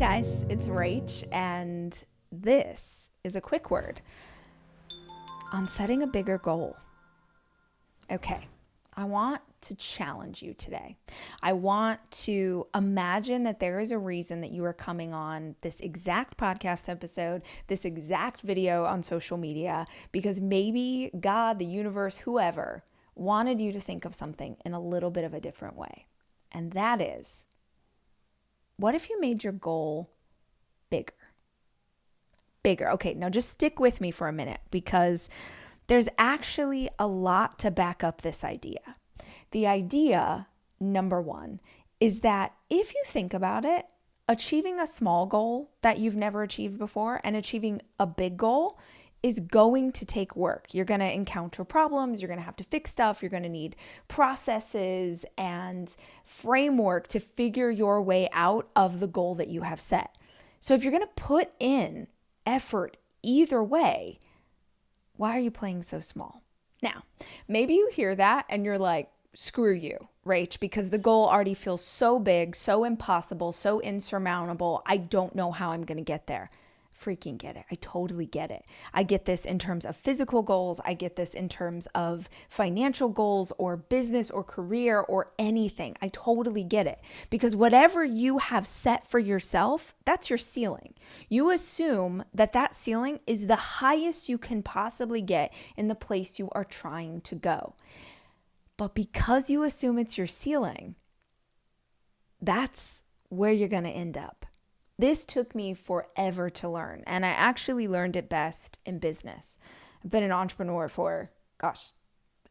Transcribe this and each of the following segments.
guys, it's Rach, and this is a quick word on setting a bigger goal. Okay, I want to challenge you today. I want to imagine that there is a reason that you are coming on this exact podcast episode, this exact video on social media, because maybe God, the universe, whoever, wanted you to think of something in a little bit of a different way. And that is, what if you made your goal bigger? Bigger. Okay, now just stick with me for a minute because there's actually a lot to back up this idea. The idea, number one, is that if you think about it, achieving a small goal that you've never achieved before and achieving a big goal is going to take work. You're going to encounter problems. You're going to have to fix stuff. You're going to need processes and framework to figure your way out of the goal that you have set. So if you're going to put in effort either way, why are you playing so small? Now, maybe you hear that and you're like, screw you, Rach, because the goal already feels so big, so impossible, so insurmountable. I don't know how I'm going to get there. Freaking get it. I totally get it. I get this in terms of physical goals. I get this in terms of financial goals or business or career or anything. I totally get it. Because whatever you have set for yourself, that's your ceiling. You assume that that ceiling is the highest you can possibly get in the place you are trying to go. But because you assume it's your ceiling, that's where you're going to end up. This took me forever to learn, and I actually learned it best in business. I've been an entrepreneur for,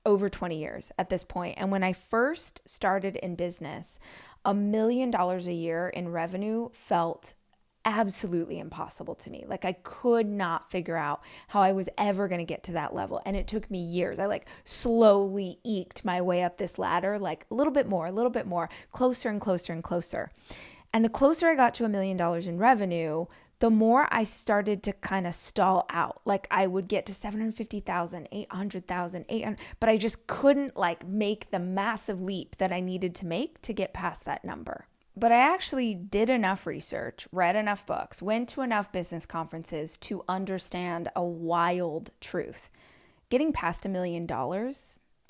over 20 years at this point. And when I first started in business, $1 million a year in revenue felt absolutely impossible to me. Like I could not figure out how I was ever going to get to that level. And it took me years. I slowly eked my way up this ladder, like a little bit more, closer and closer and closer. And the closer I got to $1 million in revenue, the more I started to kind of stall out. Like I would get to 750,000, 800,000, but I just couldn't make the massive leap that I needed to make to get past that number. But I actually did enough research, read enough books, went to enough business conferences to understand a wild truth. Getting past $1 million,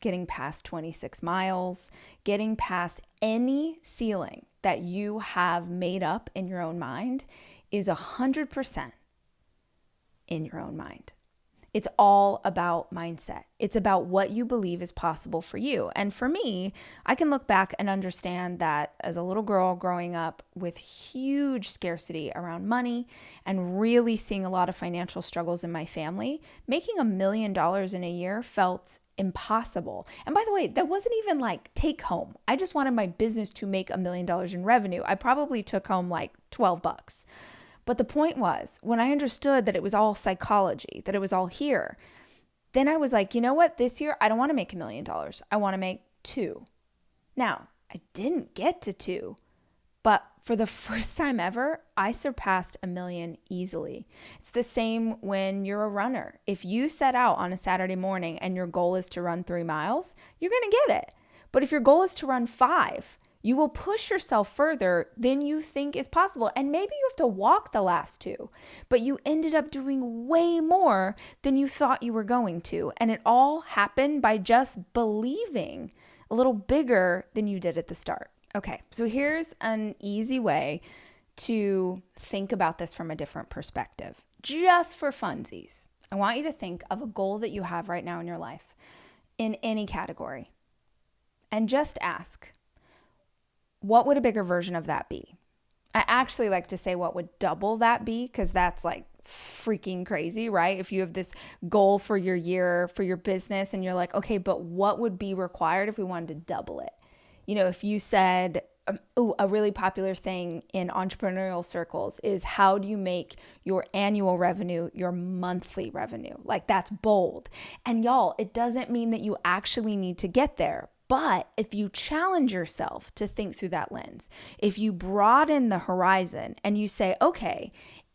getting past 26 miles, getting past any ceiling that you have made up in your own mind is 100% in your own mind. It's all about mindset. It's about what you believe is possible for you. And for me, I can look back and understand that as a little girl growing up with huge scarcity around money and really seeing a lot of financial struggles in my family, making $1 million in a year felt impossible. And by the way, that wasn't even take home. I just wanted my business to make $1 million in revenue. I probably took home $12. But the point was, when I understood that it was all psychology, that it was all here, then I was like, you know what? This year, I don't want to make $1 million. I want to make 2. Now, I didn't get to 2, but for the first time ever, I surpassed $1 million easily. It's the same when you're a runner. If you set out on a Saturday morning and your goal is to run 3 miles, you're going to get it. But if your goal is to run 5, you will push yourself further than you think is possible. And maybe you have to walk the last 2, but you ended up doing way more than you thought you were going to. And it all happened by just believing a little bigger than you did at the start. Okay, so here's an easy way to think about this from a different perspective. Just for funsies, I want you to think of a goal that you have right now in your life in any category. And just ask, what would a bigger version of that be? I actually like to say what would double that be, because that's freaking crazy, right? If you have this goal for your year, for your business, and you're like, okay, but what would be required if we wanted to double it? You know, if you said, a really popular thing in entrepreneurial circles is how do you make your annual revenue your monthly revenue? That's bold. And y'all, it doesn't mean that you actually need to get there. But if you challenge yourself to think through that lens, if you broaden the horizon and you say, okay,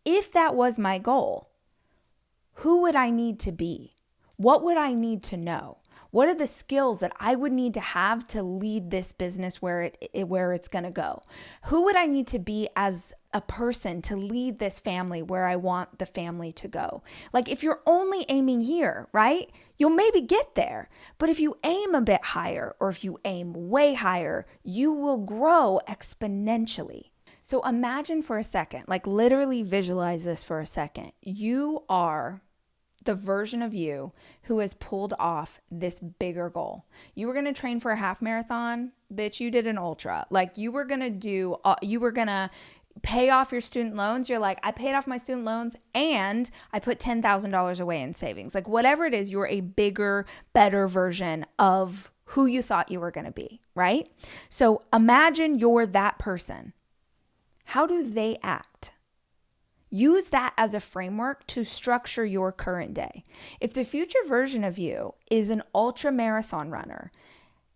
if that was my goal, who would I need to be? What would I need to know? What are the skills that I would need to have to lead this business where it's going to go? Who would I need to be as a person to lead this family where I want the family to go? Like if you're only aiming here, right? You'll maybe get there. But if you aim a bit higher or if you aim way higher, you will grow exponentially. So imagine for a second, like literally visualize this for a second. You are the version of you who has pulled off this bigger goal. You were going to train for a half marathon, bitch, you did an ultra. Like you were going to pay off your student loans. You're like, I paid off my student loans and I put $10,000 away in savings. Like whatever it is, you're a bigger, better version of who you thought you were going to be, right? So imagine you're that person. How do they act? Use that as a framework to structure your current day. If the future version of you is an ultra marathon runner,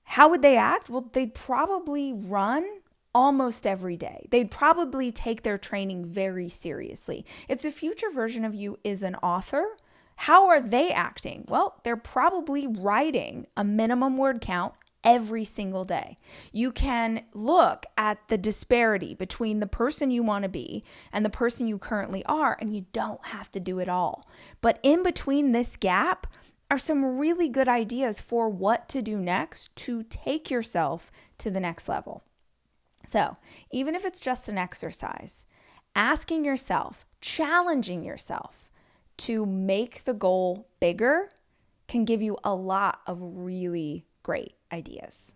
how would they act? Well, they'd probably run almost every day. They'd probably take their training very seriously. If the future version of you is an author, how are they acting? Well, they're probably writing a minimum word count every single day. You can look at the disparity between the person you want to be and the person you currently are, and you don't have to do it all. But in between this gap are some really good ideas for what to do next to take yourself to the next level. So even if it's just an exercise, asking yourself, challenging yourself to make the goal bigger can give you a lot of really great ideas.